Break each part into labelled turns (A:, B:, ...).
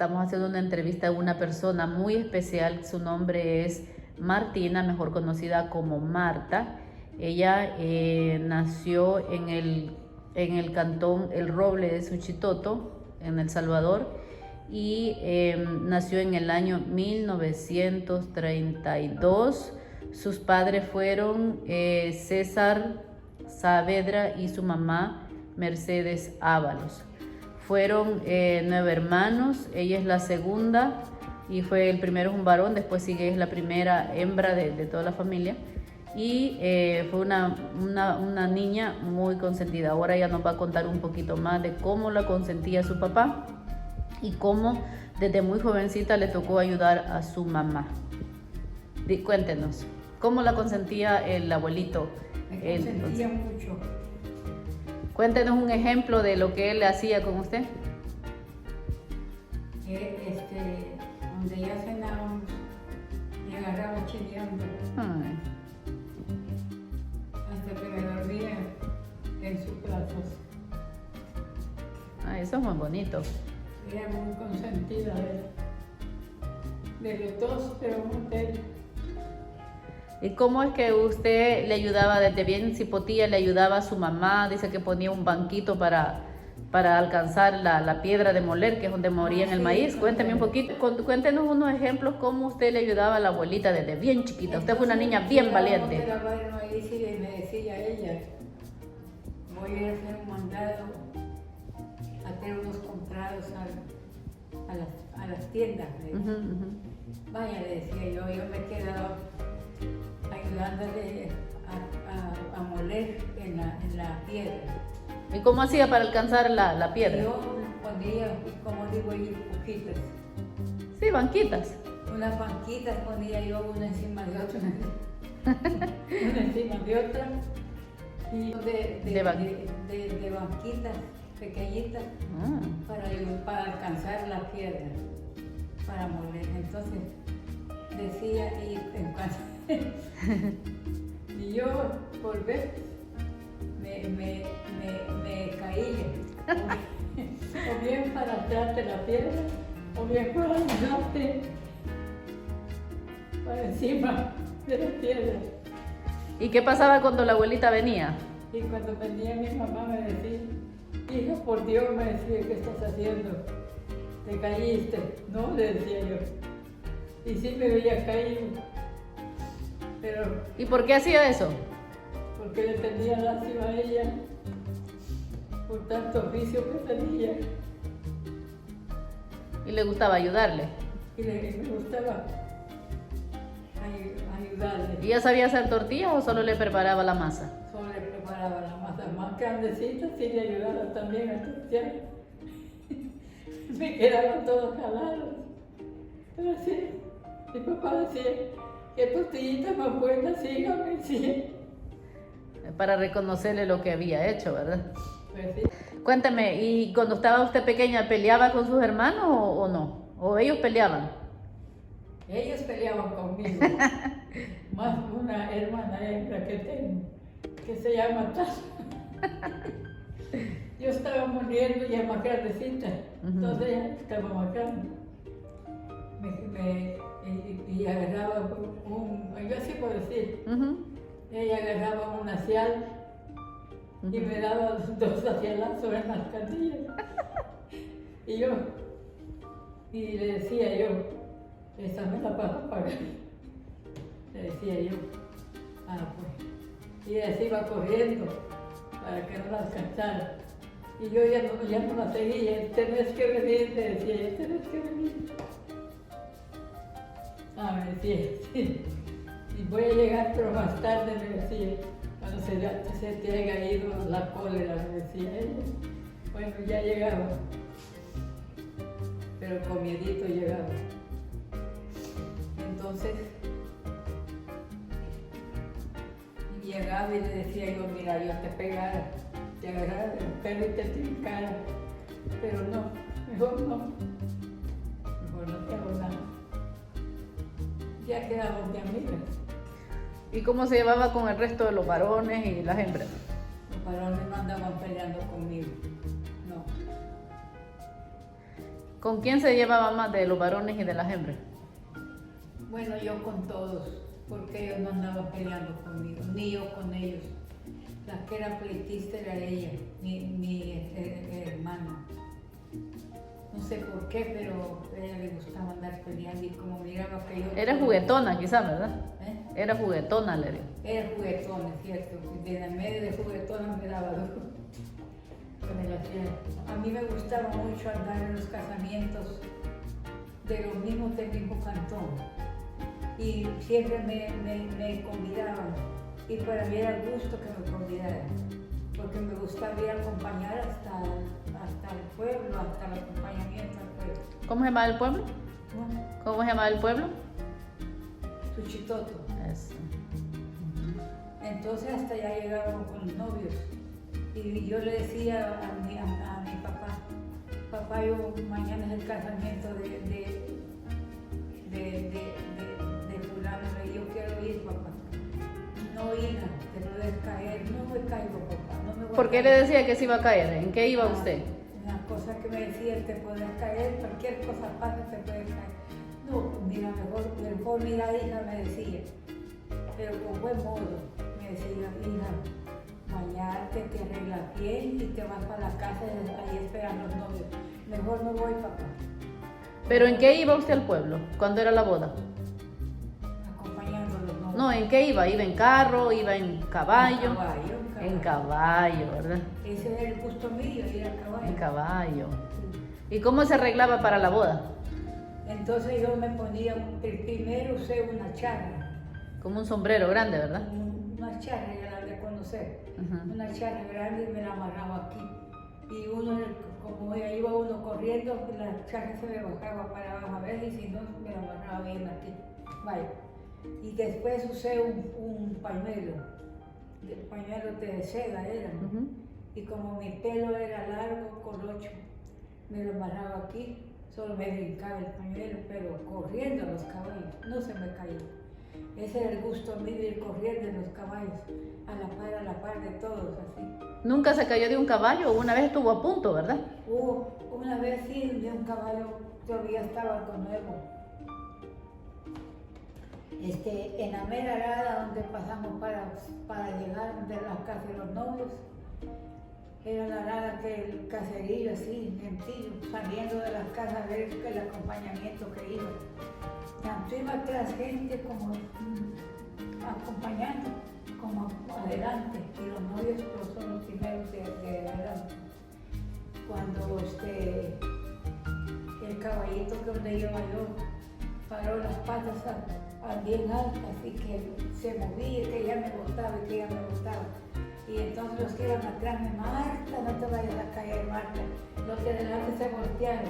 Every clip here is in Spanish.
A: estamos haciendo una entrevista a una persona muy especial. Su nombre es Martina, mejor conocida como Marta. Ella nació en el cantón El Roble de Suchitoto, en El Salvador, y nació en el año 1932. Sus padres fueron César Saavedra y su mamá Mercedes Ábalos. Fueron 9 hermanos, ella es la segunda y fue el primero es un varón, después sigue es la primera hembra de toda la familia, y fue una niña muy consentida. Ahora ella nos va a contar un poquito más de cómo la consentía su papá y cómo desde muy jovencita le tocó ayudar a su mamá. Cuéntenos, ¿cómo la consentía el abuelito?
B: Me consentía mucho.
A: Cuéntenos un ejemplo de lo que él hacía con usted.
B: Donde ya cenábamos, me agarraba chileando. Hasta que me dormía en sus brazos.
A: Eso es muy bonito.
B: Era muy consentida de los dos, pero muy de él.
A: ¿Y cómo es que usted le ayudaba desde bien cipotilla, le ayudaba a su mamá? Dice que ponía un banquito para alcanzar la piedra de moler, que es donde morían el maíz. Cuénteme un poquito, cuéntenos unos ejemplos cómo usted le ayudaba a la abuelita desde bien chiquita. Usted fue una niña bien valiente.
B: De lavar el maíz y me decía ella, voy a ir a hacer un mandado, a hacer unos comprados a las tiendas. Vaya, le decía yo me quedaba ayudándole a moler en la piedra.
A: ¿Y cómo hacía para alcanzar la piedra?
B: Yo ponía, como digo yo, poquitas.
A: Sí, banquitas.
B: Unas banquitas ponía yo una encima de otra. Una encima de otra. Y de banquitas pequeñitas para alcanzar la piedra, para moler. Entonces decía, y yo por ver me caía, o bien para darte la piedra, o bien para darte para encima de la piedra.
A: ¿Y qué pasaba cuando la abuelita venía?
B: Y cuando venía mi mamá me decía, hija, por Dios, me decía, ¿qué estás haciendo? ¿Te caíste? No, le decía yo. Y sí me veía caído. Pero,
A: ¿y por qué hacía eso?
B: porque le tenía lástima a ella por tanto oficio que tenía.
A: ¿Y le gustaba ayudarle?
B: Y me gustaba ayudarle.
A: ¿Y ella sabía hacer tortillas o solo le preparaba la masa?
B: Solo le preparaba la masa más grandecita, sí le ayudaba también a tortear. Me quedaban todos jalados. Pero sí, mi papá decía, qué tortillita más buena, sígame, sí.
A: Para reconocerle lo que había hecho, ¿verdad?
B: Pues sí.
A: Cuéntame, ¿y cuando estaba usted pequeña peleaba con sus hermanos o no? ¿O ellos peleaban?
B: Ellos peleaban conmigo. Más una hermana hembra que tengo, que se llama Tasha. Yo estaba muriendo ya más grandecita, entonces ella estaba más grande. Y agarraba yo sí puedo decir, ella agarraba una cial y me daba 2 acialazos en las canillas. Y le decía yo, esa me la vas a pagar. Le decía yo, pues. Y ella se iba corriendo para que no la alcanzara. Y yo ya no la seguía, tenés que venir, le decía yo, tenés que venir. Me decía, sí. Y voy a llegar, pero más tarde, me decía, cuando se te haya ido la cólera, me decía ella. Bueno, ya llegaba, pero con miedito llegaba. Entonces, llegaba y le decía yo, mira, yo te pegara, te agarrara del pelo y te trincara, pero no, mejor no te hago nada. Ya quedamos de amigas.
A: ¿Y cómo se llevaba con el resto de los varones y las hembras?
B: Los varones no andaban peleando conmigo, no.
A: ¿Con quién se llevaba más, de los varones y de las hembras?
B: Bueno, yo con todos, porque ellos no andaban peleando conmigo, ni yo con ellos. La que era pleitista era ella, mi hermana. No sé por qué, pero a ella le gustaba andar peleando y como miraba que yo...
A: Era juguetona quizás, ¿verdad?
B: ¿Eh?
A: Era juguetona, le digo.
B: Era juguetona, es cierto. De en medio de juguetona me daba duro. A mí me gustaba mucho andar en los casamientos de los mismos del mismo cantón. Y siempre me convidaban. Y para mí era el gusto que me convidaran. Porque me gustaba ir a acompañar hasta el pueblo, hasta el acompañamiento al pueblo.
A: ¿Cómo se llamaba el pueblo?
B: ¿No?
A: ¿Cómo se llamaba el pueblo?
B: Suchitoto.
A: Eso.
B: Entonces hasta allá llegábamos con los novios. Y yo le decía a mi papá, papá, yo mañana es el casamiento de fulano, y yo quiero ir, papá. No, hija, te puedes caer. No me caigo, papá. No me voy
A: ¿Por qué
B: a
A: le
B: caer.
A: decía que se iba a caer? ¿En qué iba usted?
B: Una cosa que me decía, te puedes caer, cualquier cosa pasa, te puedes caer. No, pues mira, mejor mira, hija, me decía. Pero con buen modo, me decía, hija, bañarte, te arreglas bien y te vas para la casa y ahí esperan los novios. Mejor no voy, papá.
A: ¿Pero en qué iba usted al pueblo? ¿Cuándo era la boda?
B: Acompañando a los novios.
A: No, ¿en qué iba? ¿Iba en carro? ¿Iba en caballo?
B: En caballo.
A: En caballo, ¿verdad?
B: Ese es el gusto mío, ir a caballo.
A: En caballo.
B: Sí.
A: ¿Y cómo se arreglaba para la boda?
B: Entonces yo me ponía, primero usé una charra.
A: Como un sombrero grande, ¿verdad?
B: Una charra, ya la de conocer.
A: Ujú.
B: Una charra grande y me la amarraba aquí. Y uno, como iba uno corriendo, la charra se me bajaba para abajo a veces y si no, me la amarraba bien aquí. Vaya. Y después usé un pañuelo. El pañuelo de seda era, ¿no?
A: Ujú.
B: Y como mi pelo era largo, colocho, me lo amarraba aquí. Solo me brincaba el pañuelo, pero corriendo a los caballos, no se me caía. Ese era el gusto mío de ir corriendo en los caballos, a la par de todos, así.
A: ¿Nunca se cayó de un caballo? Una vez estuvo a punto, ¿verdad?
B: Una vez sí, de un caballo, todavía estaba con nuevo. En la mera arada donde pasamos para llegar de la casa de los novios, era la arada que el caserillo así, sencillo, saliendo de las casas a ver el acompañamiento que iba. Tanto iba atrás gente como acompañando, como adelante, y los novios pues, son los primeros de adelante. Cuando el caballito que donde iba yo paró las patas bien altas y que se movía, que ya me botaba y que ya me botaba. Y entonces los que iban atrás me, Marta, no te vayas a caer, Marta. Los que adelante se voltearon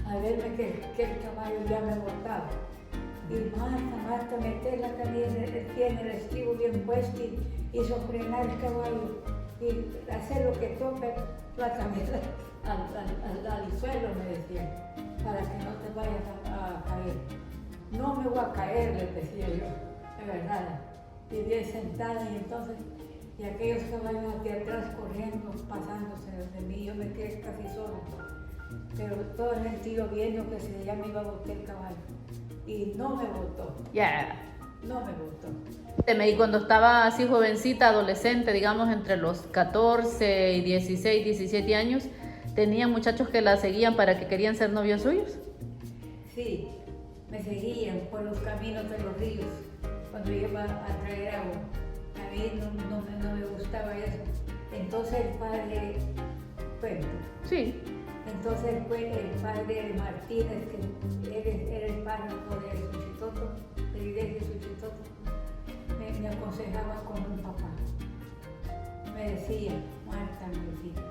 B: a verme que el caballo ya me botaba. Y Marta, meter la cadena, el pie en el estribo bien puesto y frenar el caballo y hacer lo que toque la cabeza al suelo, me decían, para que no te vayas a caer. No me voy a caer, les decía yo, de verdad. Y bien sentada y entonces, y aquellos caballos de atrás corriendo, pasándose desde mí, yo me quedé casi sola. Pero todo el gente iba viendo que ya me iba a botar el caballo. Y no me botó.
A: Ya.
B: No me botó.
A: Y cuando estaba así jovencita, adolescente, digamos entre los 14 y 16, 17 años, ¿tenía muchachos que la seguían para que querían ser novios suyos?
B: Sí, me seguían por los caminos de los ríos cuando iba a traer agua. A mí no me gustaba eso. Entonces el padre, bueno,
A: Sí.
B: entonces el padre Martínez, que era el párroco de Suchitoto, de la iglesia de Suchitoto, me aconsejaba con un papá. Me decía, Marta, me decía,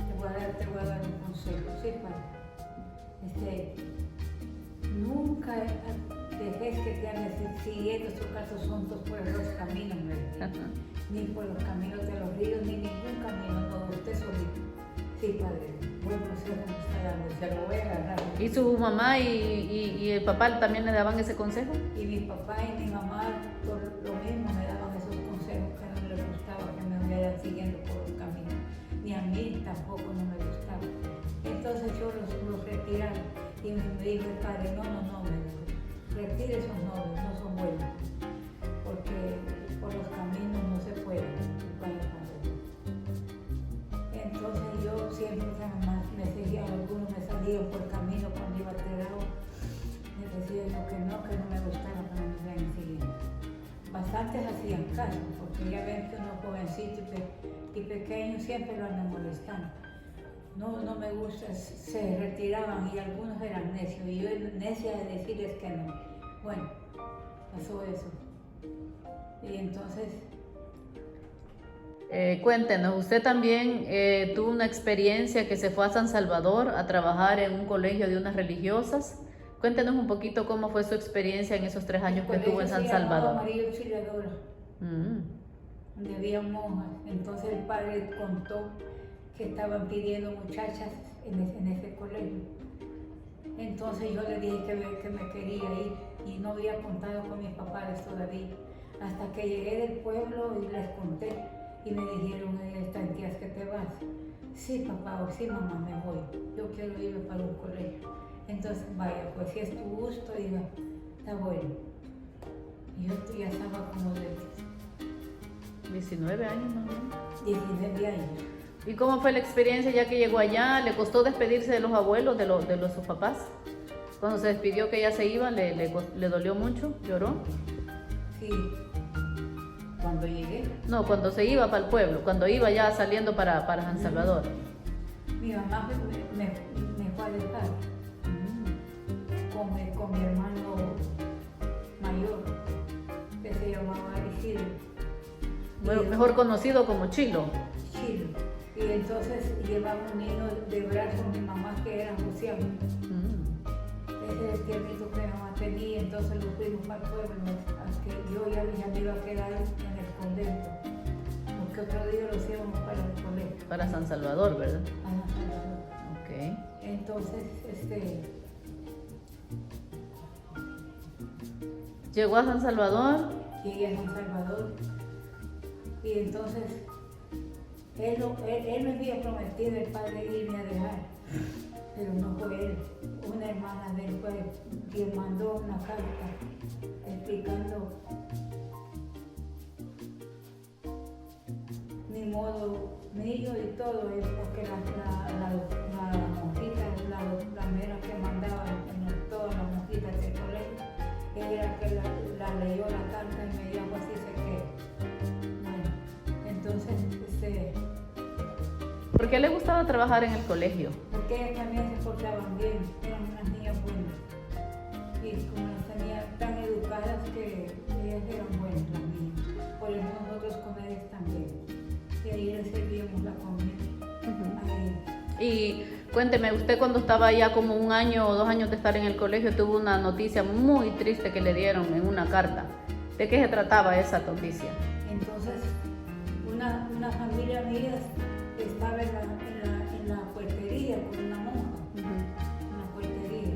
B: te voy a dar un consejo. Sí, padre. Nunca dejes que te anden siguiendo estos casos juntos por los caminos, me decía. Ni por los caminos de los ríos, ni ningún camino, no, usted solito. Sí, padre, buen consejo me está dando, se lo voy a agarrar.
A: ¿Y su mamá y el papá también le daban ese consejo?
B: Y mi papá y mi mamá por lo mismo me daban esos consejos que no les gustaba que me andara siguiendo por los caminos. Ni a mí tampoco no me gustaba. Entonces muchachos los retiraron. Y me dijo el padre, no, me dijo, retire esos novios, no son buenos, porque por los caminos no se puede. Entonces yo siempre me seguía, algunos me salían por el camino cuando iba a Terao, me decía yo que no me gustaba para me vean siguiendo. Bastantes hacían caso, porque ya ven que unos jovencitos y pequeños siempre lo andan molestando. No me gusta, se retiraban y algunos eran necios, y yo necia de decirles que no. Bueno, pasó eso. Y entonces...
A: Cuéntenos, usted también tuvo una experiencia que se fue a San Salvador a trabajar en un colegio de unas religiosas. Cuéntenos un poquito cómo fue su experiencia en esos 3 años que estuvo en San Salvador.
B: María Auxiliadora, donde había monjas. Entonces el padre contó que estaban pidiendo muchachas en ese colegio. Entonces yo le dije que me quería ir y no había contado con mis papás todavía. Hasta que llegué del pueblo y les conté y me dijeron, ¿están días que te vas? Sí, papá, o sí, mamá, me voy. Yo quiero irme para un colegio. Entonces, vaya, pues si es tu gusto, diga, está bueno. Y yo ya estaba como de
A: 19 años, ¿no?
B: 19 años.
A: ¿Y cómo fue la experiencia ya que llegó allá? ¿Le costó despedirse de los abuelos, de sus papás? Cuando se despidió que ya se iba, ¿le dolió mucho? ¿Lloró?
B: Sí. ¿Cuando llegué?
A: No, cuando se iba para el pueblo, cuando iba ya saliendo para San Salvador.
B: Mi mamá me fue a dejar con mi hermano mayor, que se llamaba Isidro.
A: Bueno, mejor conocido como Chilo.
B: Chilo. Y entonces llevaba un niño de brazo mi mamá que era Luciano. Ese es el tiernito que mi mamá tenía, entonces lo fuimos para el pueblo, hasta que yo ya me iba a quedar en el convento. Porque otro día lo íbamos para el colegio.
A: Para San Salvador, ¿verdad?
B: A San Salvador.
A: Ok.
B: Entonces,
A: Llegó a San Salvador.
B: Llegué a San Salvador. Y entonces, él me había prometido el padre irme a dejar, pero no fue él. Una hermana de él fue quien mandó una carta explicando mi modo mío y todo eso, porque la monjita, la mera que mandaba en todas las monjitas del colegio, ella que la leyó la carta y me dijo así se queda. Bueno, entonces,
A: ¿por qué le gustaba trabajar en el colegio?
B: porque ellas también se portaban bien, eran unas niñas buenas. Y como las tenía tan educadas que ellas eran buenas, las niñas. Por eso nosotros con ellas también. Y ahí les servíamos la comida.
A: Y cuénteme, usted cuando estaba ya como 1 año o 2 años de estar en el colegio tuvo una noticia muy triste que le dieron en una carta. ¿De qué se trataba esa noticia?
B: Entonces, una familia mía estaba en la puertería con una monja, en la puertería,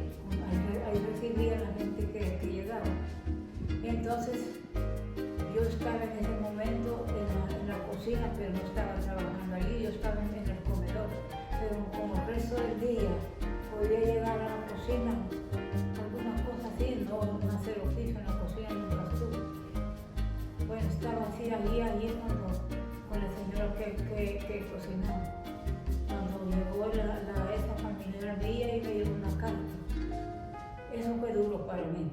B: ahí recibía a la gente que llegaba. Entonces, yo estaba en ese momento en la cocina, pero no estaba trabajando allí, yo estaba en el comedor. Pero como el resto del día podía llegar a la cocina, algunas cosas así, no hacer oficio en la cocina nunca estuve. Bueno, estaba así allí con la señora que cocinaba. Cuando llegó esa familiar mía y me llevó una carta. Eso fue duro para mí.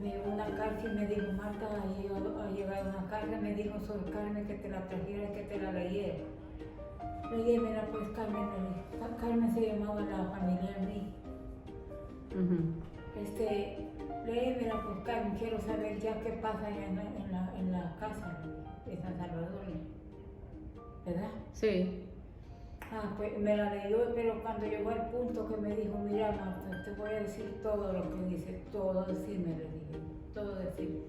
B: Me llevó una carta y me dijo, Marta, ha llegado una carta, me dijo sobre Carmen que te la trajera y que te la leyera. Léemela pues, Carmen, Carmen se llamaba la familiar mía. Léemela pues, Carmen, quiero saber ya qué pasa allá en la casa de San Salvador, ¿verdad?
A: Sí.
B: Pues me la leyó, pero cuando llegó al punto que me dijo, mira Marta, te voy a decir todo lo que dice, todo decirme, le dije, todo decirme.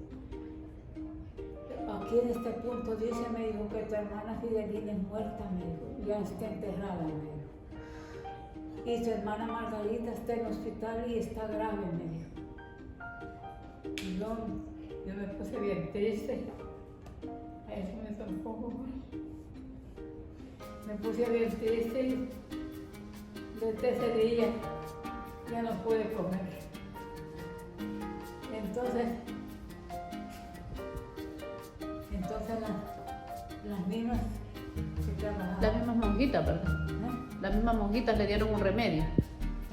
B: Aquí en este punto dice, me dijo, que tu hermana Fidelina es muerta, me dijo, ya está enterrada, me dijo. Y su hermana Margarita está en el hospital y está grave, me dijo. Y yo me puse bien triste, a eso me sonrojó. Me puse bien triste desde ese día ya no pude comer. Entonces las mismas que trabajaban.
A: Las mismas monjitas, perdón. Las mismas monjitas le dieron un remedio.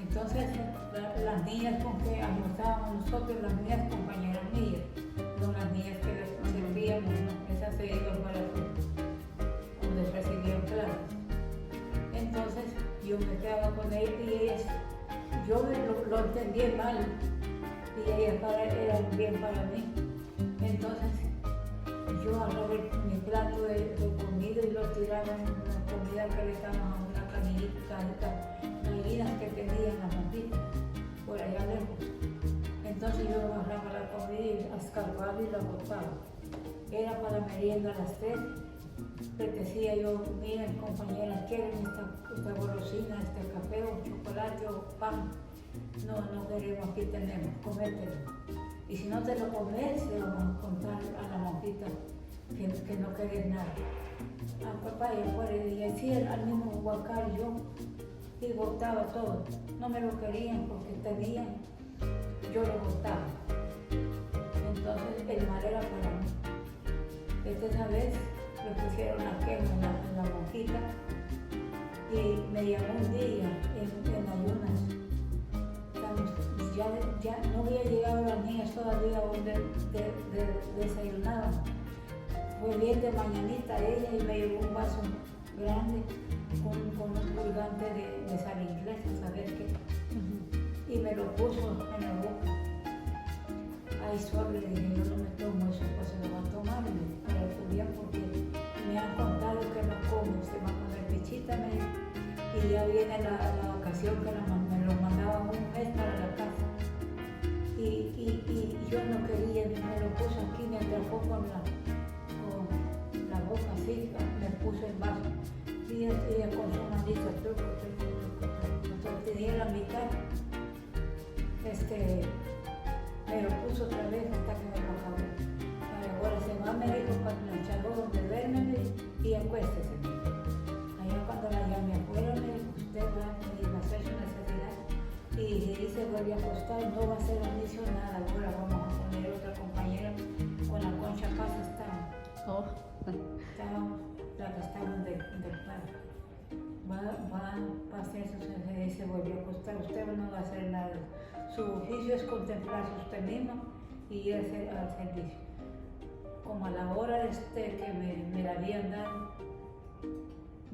B: Entonces las niñas con que almorzábamos nosotros, las niñas compañeras mías, no las niñas que les servíamos, ¿no? Esas se iban para donde recibían clases. Entonces yo me quedaba con ellas y ellas, yo lo entendí mal y ellas eran bien para mí. Entonces yo agarré mi plato de comida y lo tiraba en la comida que le estaban a una canillita, gallinas que tenían las monjitas por allá lejos. Entonces yo agarraba la comida y la escarbaba y la botaba. Era para la merienda a las 3. Les decía yo, miren compañeras, ¿quieren esta golosina, este café o chocolate o pan? No queremos, aquí tenemos, comételo. Y si no te lo comes, le vamos a contar a la monjita que no querés nada. A papá y afuera y decía al mismo huacal yo y botaba todo. No me lo querían porque tenían, yo lo botaba. Entonces el mal era para mí. Esa vez le pusieron la quema en la monjita y me llamó un día en ayunas. Ya no había llegado las niñas todavía donde desayunaban. Fue bien de mañanita ella y me llevó un vaso grande con un colgante de sal inglesa, ¿sabes qué? Y me lo puso en la boca. Ay, suave, le dije, yo no me tomo eso, pues se lo va a tomar para el día porque me han contado que no como, se va a poner pichita, y ya viene la ocasión que me lo mandaban un mes para la casa. Y yo no quería, me lo puso aquí, me atrapó con la boca así, me puso el vaso. Y ella con su manito, tenía la mitad, me lo puso otra vez hasta que me lo acabó. Ahora se va, me dijo, para plancharlo donde duerme y acuéstese. Allá cuando la llamé afuera, me dijo, usted va a hacer su necesidad. Y se vuelve a acostar, no va a hacer oficio nada. Ahora vamos a poner otra compañera con la Concha Paz la que estaban del plan. Va a hacer su necesidad y se vuelve a acostar. Usted no va a hacer nada. Su oficio es contemplarse usted mismo y ir al servicio. Como a la hora que me la habían dado,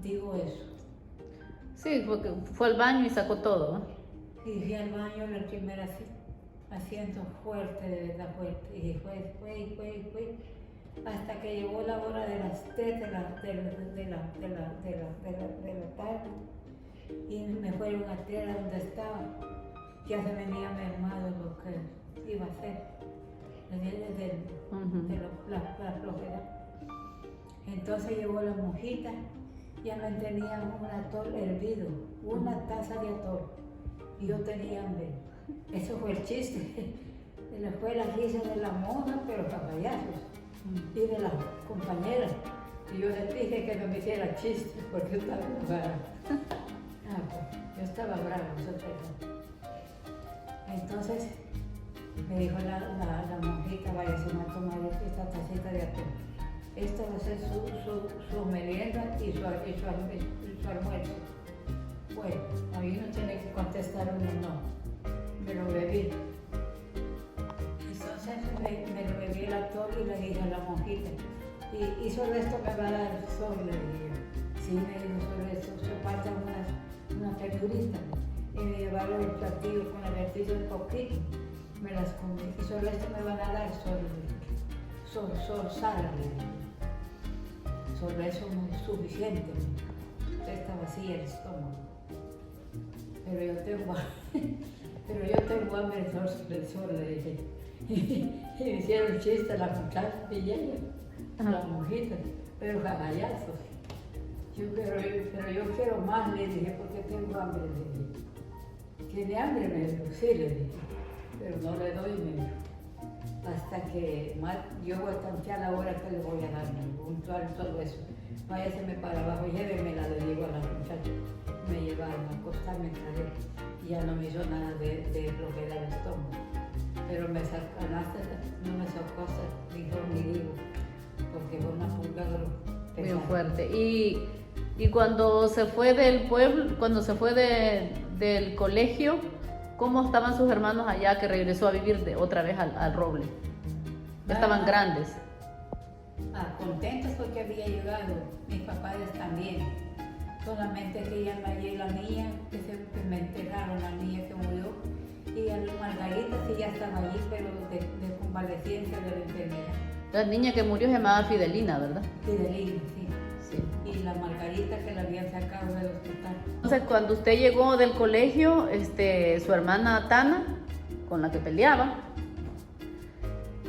B: digo eso.
A: Sí, porque fue al baño y sacó todo, ¿no?
B: Y fui al baño el primer asiento fuerte, de verdad fuerte. Y fue, hasta que llegó la hora de las 3 de la tarde. Y me fueron a tierra donde estaba. Ya se venía mermado lo que iba a hacer. La flojera. Entonces llegó la monjita, ya me tenían un atol hervido, una taza de atol. Y yo tenía hambre. Eso fue el chiste. Fue la risa de la monja, pero papayazos. Y de las compañeras. Y yo les dije que no me hiciera chiste, porque yo estaba brava. Yo estaba brava, Entonces me dijo la monjita, váyase a tomar esta tacita de atún. Esta va a ser su merienda y su almuerzo. Bueno, ahí no tiene que contestar uno no. Me lo bebí. Entonces me lo bebí el atún y le dije a la monjita, y sobre esto me va a dar sol, le dije yo. Sí, me dijo, sobre esto se faltan unas verduritas. Y me llevaron el platillo con el vertillo de poquito, me las comí. Y sobre esto me van a dar sal, le dije. Sobre eso no es suficiente. Está vacía el estómago. Pero yo tengo hambre del sol, le dije. Y me hicieron chiste la muchacha y ella, la monjita, pero cagallazos. Pero yo quiero más, le dije, porque tengo hambre, le dije. ¿Tiene hambre? Me dijo, sí, le dije, pero no le doy, me dijo. Hasta que yo voy a tantear la hora que le voy a dar, puntual todo eso. Váyaseme para abajo, llévemela, le digo a la muchacha. Me llevaron a acostarme. ya no me hizo nada de flojera el estómago. Pero me sacaste, no me sacó ni digo, porque fue una pulga pesada.
A: Muy fuerte. Y cuando se fue del pueblo, cuando se fue del colegio, ¿cómo estaban sus hermanos allá que regresó a vivir otra vez al Roble? Ya estaban grandes.
B: Contentos porque había llegado, mis papás también. Solamente que ya me la niña, que me enterraron, la niña que murió, y a la Margarita sí ya estaba allí, pero de convalecencia de la enfermedad.
A: La niña que murió se llamaba Fidelina, ¿verdad?
B: Fidelina, sí. Y la Margarita que la habían sacado del hospital.
A: Entonces, cuando usted llegó del colegio, su hermana Tana, con la que peleaba,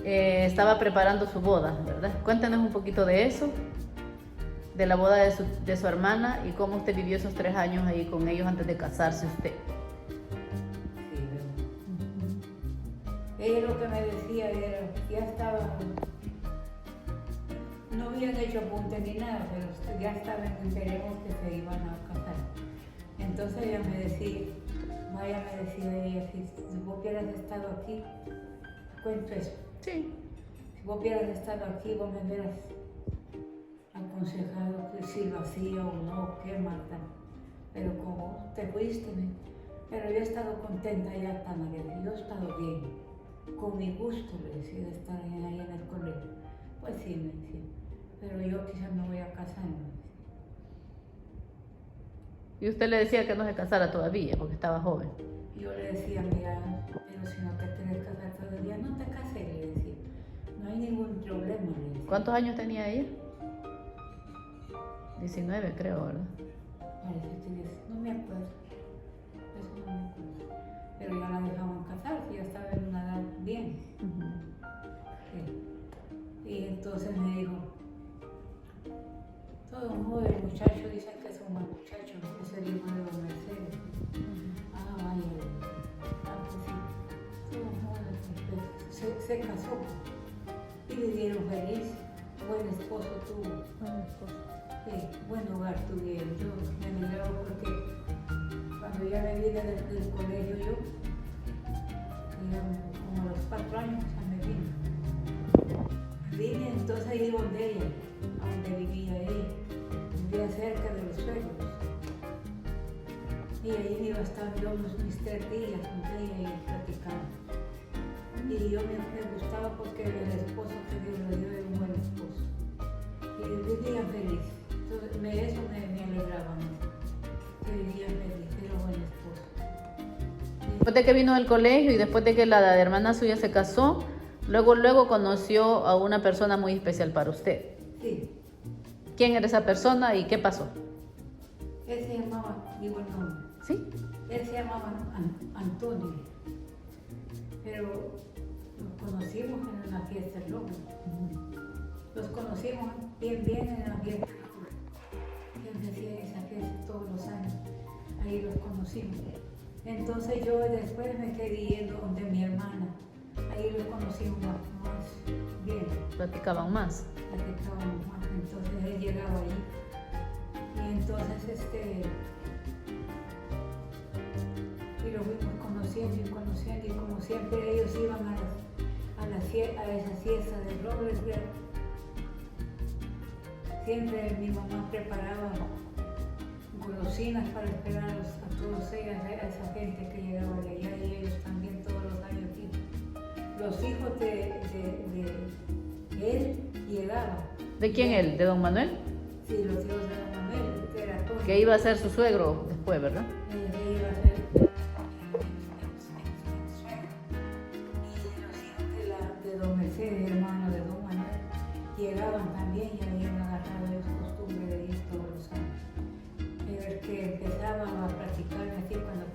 A: estaba preparando su boda, ¿verdad? Cuéntenos un poquito de eso, de la boda de su hermana y cómo usted vivió esos 3 años ahí con ellos antes de casarse usted.
B: Ella lo que me decía era, ya estaba, no habían hecho apunte ni nada, pero ya estaban en terrenos que se iban a casar. Entonces ella me decía, me decía ella, si vos hubieras estado aquí, cuento eso.
A: Sí.
B: Si vos hubieras estado aquí, vos me hubieras aconsejado que si lo hacía o no, qué Marta. Pero como te fuiste, pero yo he estado contenta ya, Tana, yo he estado bien. Con mi gusto, le decía, de estar ahí en el colegio. Pues sí, me decía, pero yo quizás no voy a casarme.
A: Y usted le decía que no se casara todavía, porque estaba joven.
B: Yo le decía, mira, pero si no te quieres casar todavía, no te cases, le decía. No hay ningún problema, le decía.
A: ¿Cuántos años tenía ella? 19, creo, ¿verdad?
B: Parece que no me acuerdo. Eso no me acuerdo. Pero ya la dejaban casarse, ya estaba en una edad bien. Sí. Y entonces me dijo, todo un joven muchacho, dicen que es un buen muchacho, es el hijo de don Mercedes. Vaya, pues sí, todo un joven, se casó y vivieron feliz, buen esposo tuvo. Sí, buen hogar tuvieron. Yo me alegraba porque cuando ya me vine del colegio yo, como a los 4 años ya me vine. Me vine entonces ahí donde ella, a donde vivía ella, vivía cerca de los suegros. Y ahí me iba a estar yo mis 3 días con ella y platicando. Y yo me gustaba porque el esposo que Dios le dio era un buen esposo. Y vivían felices. Entonces eso me alegraba, que vivían felices, era un buen esposo.
A: Después de que vino del colegio y después de que la hermana suya se casó, luego conoció a una persona muy especial para usted.
B: Sí.
A: ¿Quién era esa persona y qué pasó?
B: Él se llamaba, digo el nombre.
A: ¿Sí?
B: Él se llamaba Antonio, pero los conocimos en una fiesta del Lobo. Los conocimos bien en la fiesta del Lobo. Él hacía esa fiesta todos los años, ahí los conocimos. Entonces yo después me quedé yendo donde mi hermana, ahí los conocimos más bien.
A: ¿Platicaban más?
B: Platicábamos más, entonces él llegaba allí. Y entonces y lo fuimos conociendo y como siempre ellos iban a esas fiestas de Robles, siempre mi mamá preparaba golosinas para esperar a todos ellos, a esa gente que llegaba de allá y ellos también todos los años aquí. Los hijos de él llegaban.
A: ¿De quién él? ¿De don Manuel?
B: Sí, los hijos de don Manuel, que era todo.
A: Que iba a ser su suegro después, ¿verdad?
B: Iba a ser de don Mercedes, hermano de don Manuel, llegaban también y habían agarrado ellos costumbre de ir todos los años. Pero el que empezaba a practicar así cuando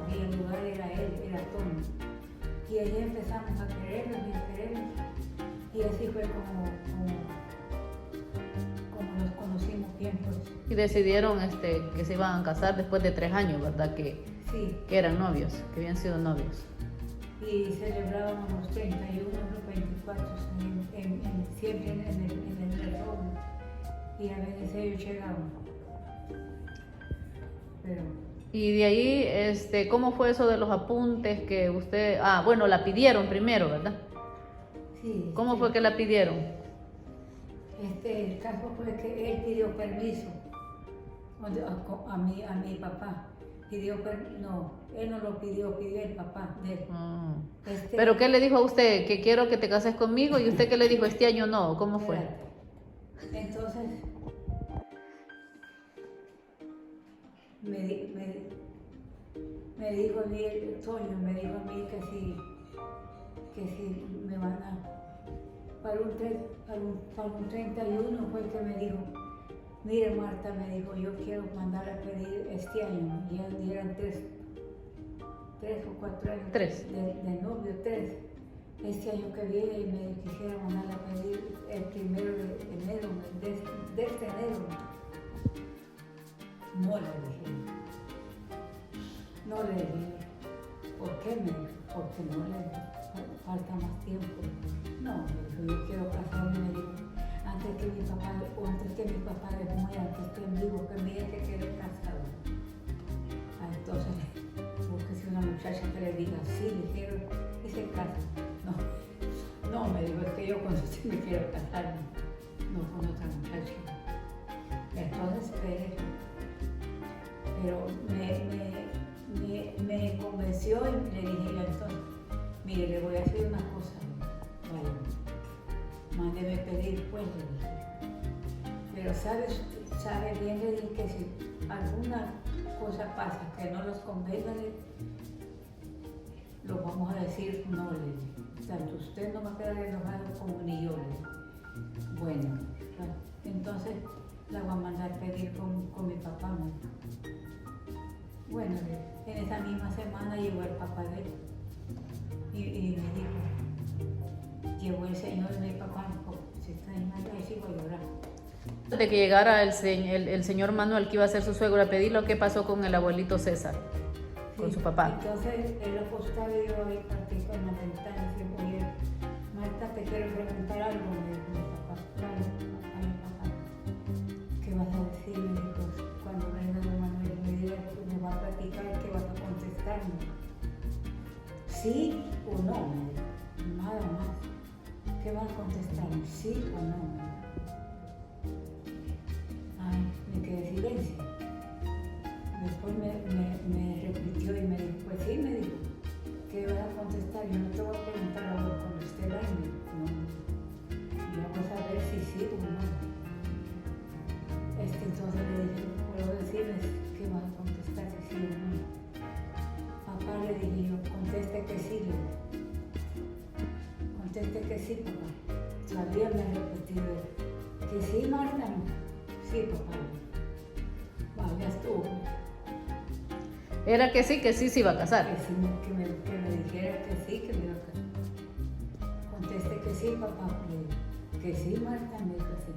B: había lugar era él, era Tony. Y ahí empezamos a quererlos y así fue como nos conocimos bien. Pues.
A: Y decidieron que se iban a casar después de 3 años, ¿verdad?
B: Sí.
A: Que eran novios, que habían sido novios.
B: Y celebrábamos los 31, los 24, siempre en el reloj. Y a veces ellos llegaban. Pero
A: Y de ahí, ¿cómo fue eso de los apuntes que usted... Ah, bueno, la pidieron primero, ¿verdad?
B: Sí.
A: ¿Cómo fue que la pidieron?
B: El caso fue que él pidió permiso a mi papá. No, él no lo pidió, pidió el papá de él.
A: ¿Pero qué le dijo a usted? Que quiero que te cases conmigo, y usted qué le dijo, este año no, ¿cómo fue?
B: Entonces, me dijo a mí, Toño me dijo a mí que si me van a, para un 31 fue que me dijo, mire Marta, me dijo, yo quiero mandar a pedir este año, ya eran tres o 4 años de novio, 3. Este año que viene me quisiera mandar a pedir el 1 de enero, de este enero. No le dije. No le dije. ¿Por qué? Me dijo, porque no le falta más tiempo. No, me dijo, yo quiero casarme, me dijo, antes que mi papá les muera, antes que me dijo que me diga que quiero casado. Entonces, búsquese una muchacha que le diga, sí, le quiero, y se casa. No, me dijo, es que yo cuando sí me quiero casar, no con otra muchacha. Entonces, pero me convenció y le dije yo entonces, mire, le voy a decir una cosa, vale, mándeme pedir pues, le dije. Pero sabe bien, le dije que si alguna cosa pasa que no los convenga, lo vamos a decir no, le dije. Tanto usted no va a quedar enojado como ni yo, le dije. Bueno, entonces la voy a mandar pedir con mi papá, ¿no? Bueno, en esa misma semana llegó el papá de él y me dijo, llegó el señor de mi papá, si está en la sí voy a llorar.
A: Antes de que llegara el señor Manuel, que iba a ser su suegro, a pedirlo, ¿qué pasó con el abuelito César? Con su papá.
B: Entonces él acostado y yo ahí partí con la ventana y dije, oye, Marta, te quiero preguntar algo, me dijo mi papá. Claro, papá. ¿Qué vas a decir? Me dijo, cuando venga don Manuel me diga, me va a platicar, ¿qué vas a contestarme? ¿Sí o no? Me dijo, nada más. ¿Qué vas a contestarme? ¿Sí o no? Ay, me quedé en silencio. Después me repitió y me dijo, pues sí, me dijo, ¿qué vas a contestar? Yo no te voy a preguntar a vos cuando esté el año. No, y vamos a ver si sí o no. Entonces le dije, puedo decirles qué vas a contestar, si sí o no. Papá, le dije yo, conteste que sí, le dije. Conteste que sí, papá. Todavía me ha repetido, que sí, Marta. Sí, papá. Vaya, estuvo.
A: Era que sí se iba a casar.
B: Que, sí, que me dijera que sí, que me iba a casar. Conteste que sí, papá. Que sí, Marta, me dijo sí.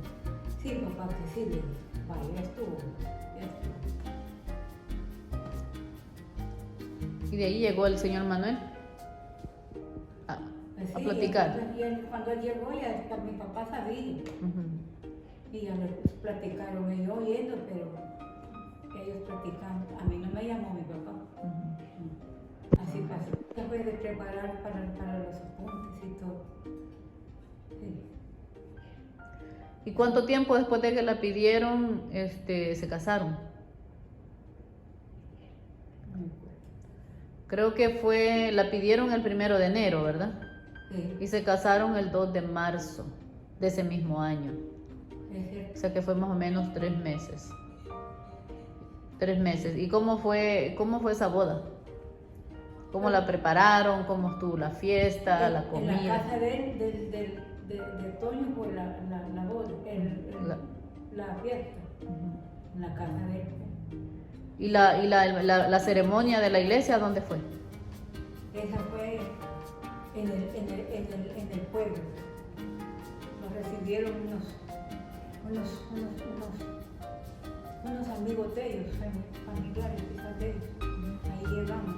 B: Sí, papá, que sí, le dije. Vaya, ya estuvo.
A: Y de ahí llegó el señor Manuel a platicar.
B: Cuando él llegó, ya hasta mi papá sabía. Y ya le platicaron ellos oyendo, pero ellos platican. A mí no me llamó mi papá. Así pasó. Después de preparar para los apuntes y todo. Sí.
A: ¿Y cuánto tiempo después de que la pidieron, se casaron? Creo que la pidieron el 1 de enero, ¿verdad?
B: Sí.
A: Y se casaron el 2 de marzo de ese mismo año. O sea que fue más o menos 3 meses. 3 meses. ¿Y cómo fue esa boda? ¿Cómo la prepararon? ¿Cómo estuvo la fiesta, la comida?
B: En la casa de Toño fue la boda, la fiesta. En la casa de él.
A: ¿Y la ceremonia de la iglesia dónde fue?
B: Esa fue en el pueblo. Nos recibieron unos amigos de ellos, familiares quizás de ellos. Ahí llegamos.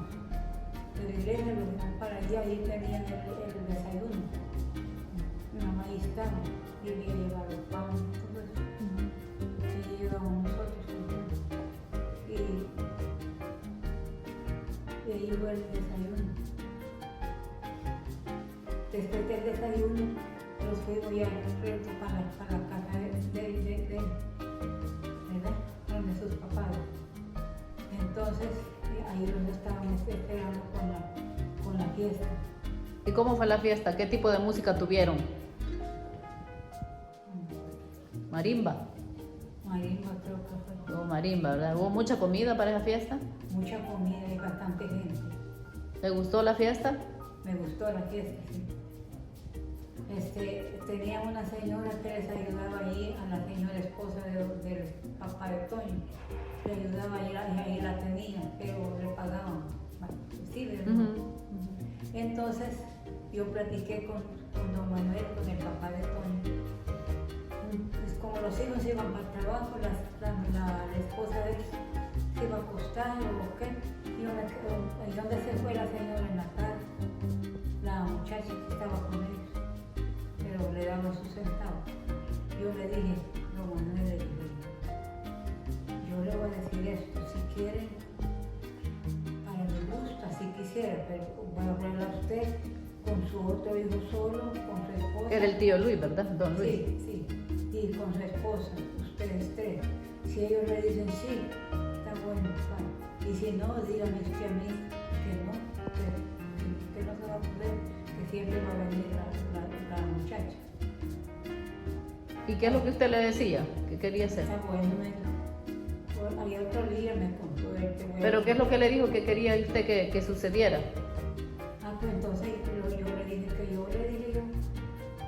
B: De la iglesia los fuimos para allá, ahí tenían el desayuno. Mi mamá ahí estaba, y había llevado pan, todo eso. Y llegamos nosotros. ahí fue el desayuno. Después del desayuno nos fuimos ya recto para la casa de él, ¿verdad? Donde sus papás. Entonces ahí los estábamos esperando con la fiesta.
A: ¿Y cómo fue la fiesta? ¿Qué tipo de música tuvieron? Marimba.
B: Marimba creo que fue.
A: Oh, marimba, ¿verdad? ¿Hubo mucha comida para esa fiesta?
B: Mucha comida y bastante gente.
A: ¿Le gustó la fiesta?
B: Me gustó la fiesta, sí. Tenía una señora que les ayudaba allí a la señora esposa del papá de Toño. Le ayudaba ahí la tenía, pero le pagaban. Sí, ¿verdad? Entonces yo platiqué con don Manuel, con el papá de Toño. Pues como los hijos iban para el trabajo, la esposa de él se iba a acostar o qué. ¿Y dónde se fue la señora en la tarde? La muchacha que estaba con ellos, pero le daba sus centavos. Yo le dije, don Manuel, le dije, yo le voy a decir esto, si quieren, para mi gusto, así quisiera, pero voy a hablar a usted con su otro hijo solo, con su esposa.
A: Era el tío Luis, ¿verdad? Don Luis.
B: Sí, y con su esposa, ustedes tres. Si ellos le dicen sí, está bueno, vale. Y si no, díganme usted a mí que no, que no se va a poder, que siempre va a venir la muchacha.
A: ¿Y qué es lo que usted le decía? ¿Qué quería hacer?
B: Está bueno, ahí otro día me contó él que
A: ¿Pero qué es lo que le dijo que quería usted que sucediera?
B: Pues entonces yo le dije yo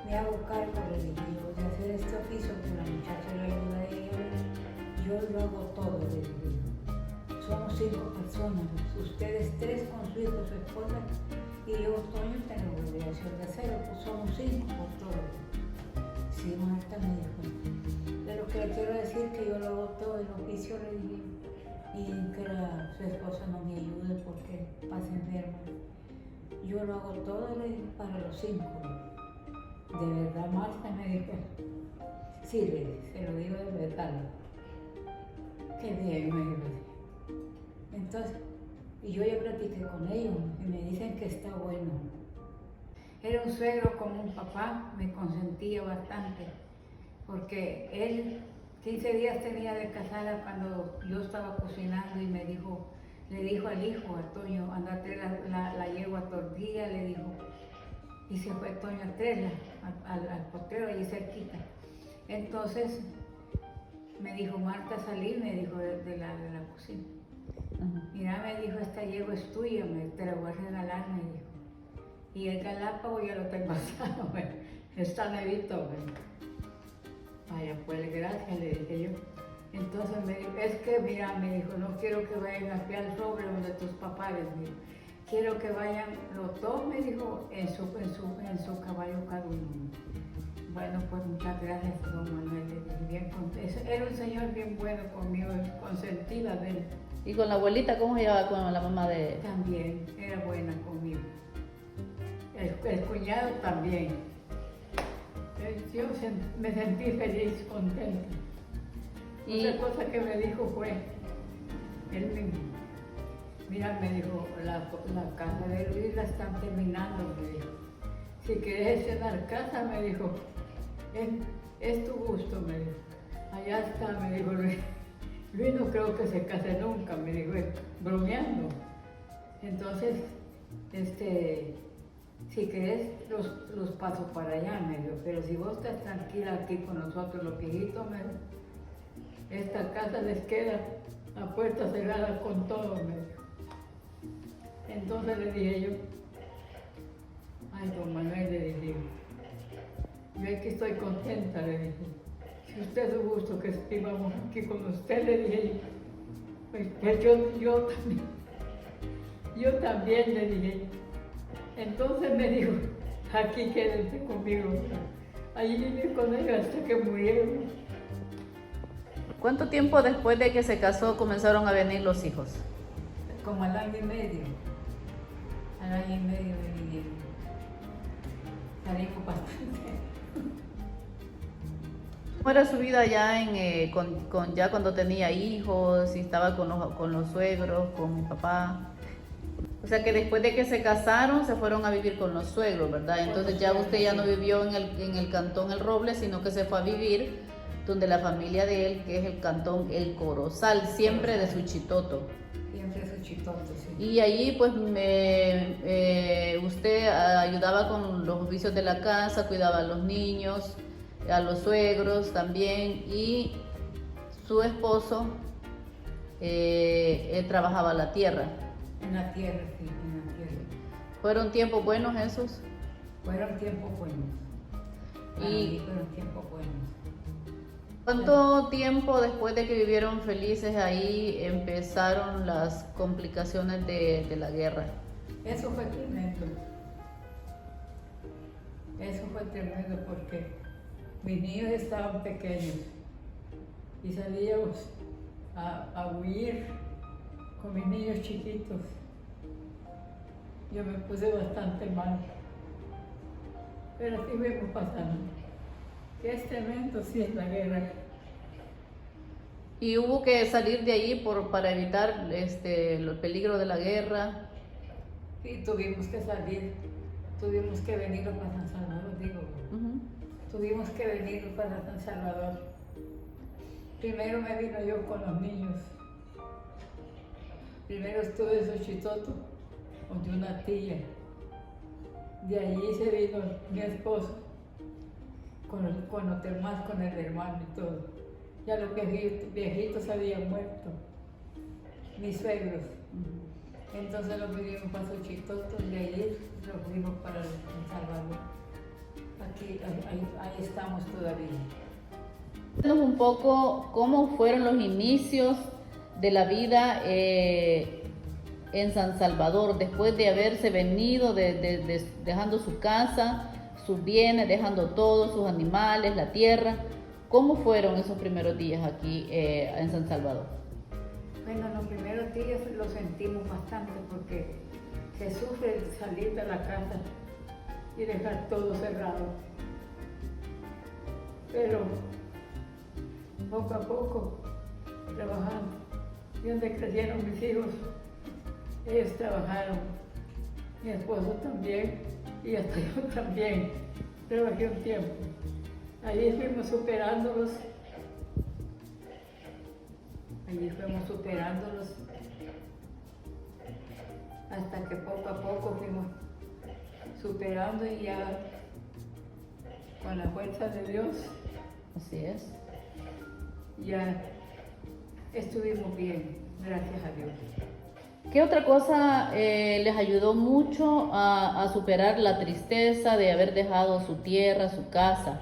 B: me hago cargo, le dije yo, de hacer este oficio que la muchacha le ayuda a ella, yo lo hago todo, le dije yo. Somos 5 personas, ustedes 3 con su hijo, su esposa, y yo, Toño, tengo obligación de hacerlo, pues somos 5 por todo. Sí, Marta me dijo. De lo que le quiero decir que yo lo hago todo, el oficio le dije, y que su esposa no me ayude porque pasa enferma. Yo lo hago todo para los 5. De verdad, Marta me dijo, sí, le dije, se lo digo de verdad. Qué bien, me dijo. Entonces, y yo ya platiqué con ellos y me dicen que está bueno. Era un suegro como un papá, me consentía bastante, porque él 15 días tenía de casada cuando yo estaba cocinando y le dijo al hijo, a Toño, andate la yegua tortilla, le dijo, y se fue Toño a traerla al potrero allí cerquita. Entonces me dijo, Marta, salí, me dijo de la cocina. Mira, me dijo, esta yegua es tuya, te la voy a regalar, me dijo. Y el galápago ya lo tengo asado, está nevito. Vaya, pues gracias, le dije yo. Entonces me dijo, es que mira, me dijo, no quiero que vayan aquí al sobre donde tus papás, me dijo. Quiero que vayan los dos, me dijo, en su caballo cada uno. Bueno, pues muchas gracias, don Manuel, le dije, bien contento. Era un señor bien bueno conmigo, consentida de él.
A: ¿Y con la abuelita cómo se llevaba con la mamá de...?
B: También, era buena conmigo. El cuñado también. Yo me sentí feliz, contenta.
A: Y
B: otra cosa que me dijo fue, él mismo, mira, me dijo, la casa de Luis la están terminando, me dijo. Si quieres estrenar casa, me dijo, es tu gusto, me dijo. Allá está, me dijo Luis. Luis no creo que se case nunca, me dijo, bromeando. Entonces, si querés, los paso para allá, me dijo, pero si vos estás tranquila aquí con nosotros, los viejitos, me dijo, esta casa les queda a puerta cerrada con todo, me dijo. Entonces le dije yo, ay, don Manuel, le dije, yo aquí estoy contenta, le dije. Si usted es su gusto que vivamos aquí con usted, le dije yo, pues yo también, le dije. Entonces me dijo, aquí quédense conmigo. Allí viví con ellos hasta que murieron.
A: ¿cuánto tiempo después de que se casó comenzaron a venir los hijos?
B: Como al año y medio. Al año y medio me vinieron. Salimos bastante.
A: ¿Cómo era su vida ya ya cuando tenía hijos, si estaba con los suegros, con mi papá? O sea que después de que se casaron, se fueron a vivir con los suegros, ¿verdad? Entonces ya usted ya no vivió en el cantón El Roble, sino que se fue a vivir donde la familia de él, que es el cantón El Corozal, siempre de Suchitoto.
B: Siempre Suchitoto, sí.
A: Y allí pues usted ayudaba con los oficios de la casa, cuidaba a los niños, a los suegros también, y su esposo él trabajaba la tierra.
B: En la tierra, sí, en la tierra.
A: ¿Fueron tiempos buenos esos?
B: Fueron tiempos buenos. Fueron tiempos buenos.
A: ¿Cuánto tiempo después de que vivieron felices ahí empezaron las complicaciones de la guerra?
B: Eso fue tremendo. Eso fue tremendo porque mis niños estaban pequeños y salíamos a huir con mis niños chiquitos. Yo me puse bastante mal, pero así fuimos pasando. Que es tremendo, sí, es la guerra.
A: Y hubo que salir de ahí para evitar el peligro de la guerra.
B: Y tuvimos que salir, tuvimos que venir para San Salvador, digo. Tuvimos que venir para San Salvador. Primero me vino yo con los niños. Primero estuve en Suchitoto, donde una tía. De allí se vino mi esposo, con los demás, con el hermano y todo. Ya los viejitos habían muerto, mis suegros. Entonces los vinimos para Suchitoto, de allí los fuimos para San Salvador. Ahí estamos todavía.
A: Cuéntanos un poco cómo fueron los inicios de la vida en San Salvador, después de haberse venido, dejando su casa, sus bienes, dejando todos sus animales, la tierra. ¿Cómo fueron esos primeros días aquí en San Salvador?
B: Bueno, los primeros días lo sentimos bastante porque se sufre salir de la casa y dejar todo cerrado. Pero poco a poco, trabajando. Y donde crecieron mis hijos, ellos trabajaron. Mi esposo también y hasta yo también. Trabajé un tiempo. Allí fuimos superándolos. Hasta que poco a poco fuimos superando y ya con la fuerza de Dios.
A: Así es.
B: Ya estuvimos bien, gracias a Dios.
A: ¿Qué otra cosa les ayudó mucho a superar la tristeza de haber dejado su tierra, su casa?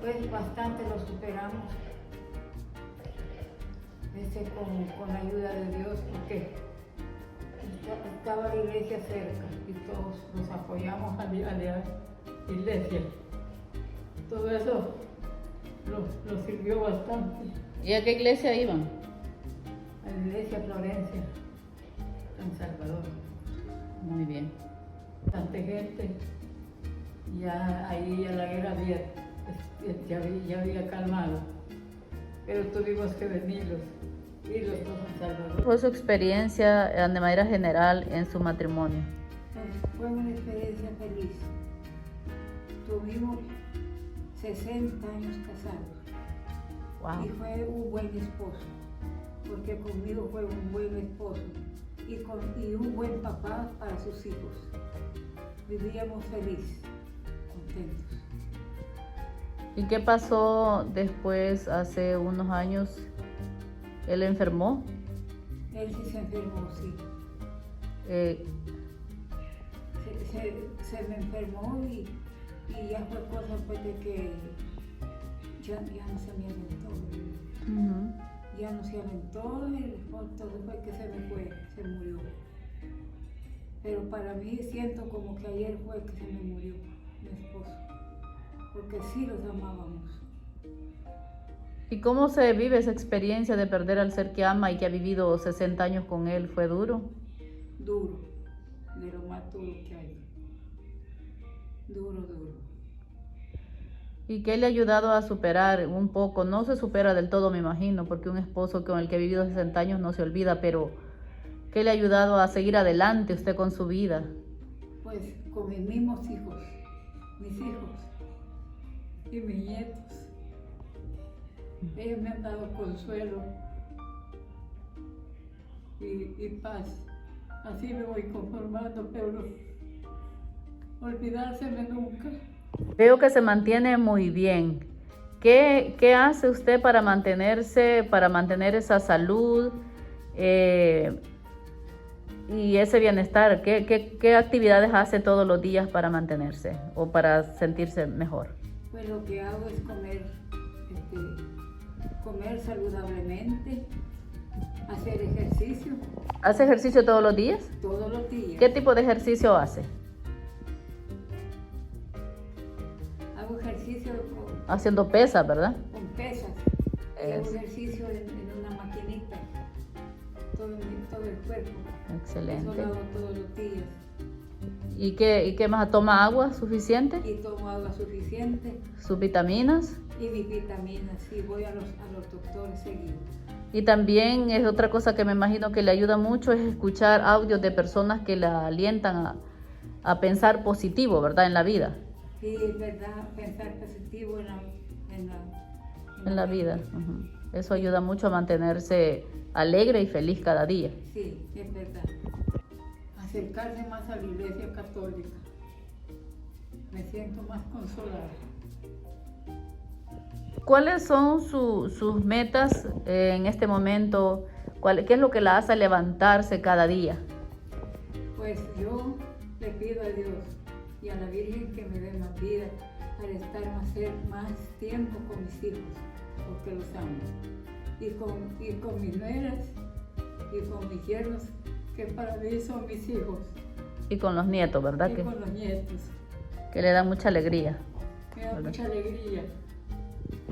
B: Pues bastante lo superamos con la ayuda de Dios, porque estaba la iglesia cerca y todos nos apoyamos a la iglesia. Todo eso lo sirvió bastante.
A: ¿Y a qué iglesia iban?
B: A la iglesia Florencia, San Salvador.
A: Muy bien.
B: Bastante gente. Ya ahí ya la guerra ya había calmado, pero tuvimos que irnos a San Salvador.
A: ¿Cuál fue su experiencia de manera general en su matrimonio?
B: Fue una experiencia feliz. Tuvimos 60 años casados.
A: Wow.
B: Y fue un buen esposo, porque conmigo fue un buen esposo y un buen papá para sus hijos. Vivíamos felices, contentos.
A: ¿Y qué pasó después, hace unos años? ¿Él enfermó?
B: Él sí se enfermó, sí. Se me enfermó y ya fue cosa pues, de que ya no se me alentó. Ya no se alentó y entonces fue que se murió. Pero para mí siento como que ayer fue que se me murió mi esposo, porque sí los amábamos.
A: ¿Y cómo se vive esa experiencia de perder al ser que ama y que ha vivido 60 años con él? ¿Fue duro?
B: Duro, de lo más duro que hay. Duro.
A: ¿Y qué le ha ayudado a superar un poco? No se supera del todo, me imagino, porque un esposo con el que ha vivido 60 años no se olvida, pero ¿Qué le ha ayudado a seguir adelante usted con su vida?
B: Pues con mis mismos hijos, mis hijos y mis nietos. Ellos me han dado consuelo y paz. Así me voy conformando, pero no olvidárseme nunca.
A: Veo que se mantiene muy bien. ¿Qué hace usted para mantenerse, para mantener esa salud y ese bienestar? ¿Qué actividades hace todos los días para mantenerse o para sentirse mejor?
B: Pues lo que hago es comer saludablemente, hacer ejercicio.
A: ¿Hace ejercicio todos los días?
B: Todos los días.
A: ¿Qué tipo de ejercicio hace?
B: Hago ejercicio
A: Haciendo pesas, ¿verdad?
B: con pesas. Hago ejercicio en una maquinita. Todo el cuerpo.
A: Excelente.
B: Eso lo hago todos los días.
A: ¿Y qué más? ¿Toma agua suficiente?
B: Y tomo agua suficiente
A: ¿Sus vitaminas?
B: y mis vitaminas. Y voy a los doctores seguidos.
A: Y también es otra cosa que me imagino que le ayuda mucho es escuchar audios de personas que la alientan a pensar positivo, ¿verdad? En la vida.
B: Sí, es verdad, pensar positivo
A: En la vida. Ujú. Eso ayuda mucho a mantenerse alegre y feliz cada día.
B: Sí, es verdad. Acercarse más a la Iglesia Católica. Me siento más consolada.
A: ¿Cuáles son sus metas en este momento? ¿Qué es lo que la hace levantarse cada día?
B: Pues yo le pido a Dios y a la Virgen que me dé más vida para estar más tiempo con mis hijos, porque los amo. Y con mis nueras y con mis yernos, que para mí son mis hijos.
A: Y con los nietos, ¿verdad?
B: Y con los nietos.
A: Que le da mucha alegría.
B: Me da mucha alegría.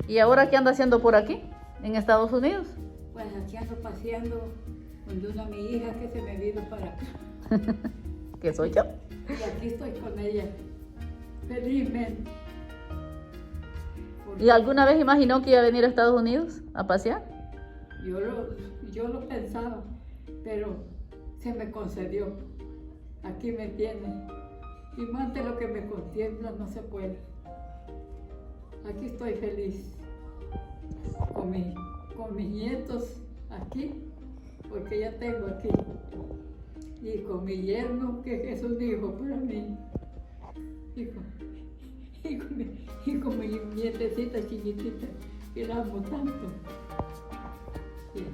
A: ¿Y ahora qué anda haciendo por aquí, en Estados Unidos?
B: Pues aquí ando paseando con una mi hija que se me vino para acá.
A: Que soy yo.
B: Y aquí estoy con ella, felizmente.
A: ¿Y alguna vez imaginó que iba a venir a Estados Unidos a pasear?
B: Yo lo pensaba, pero se me concedió. Aquí me tiene. Y más de lo que me contempla no se puede. Aquí estoy feliz. Con mis nietos aquí, porque ya tengo aquí. Y con mi yerno, que es un hijo para mí. Y con mi nietecita chiquitita, que la amo tanto. Sí.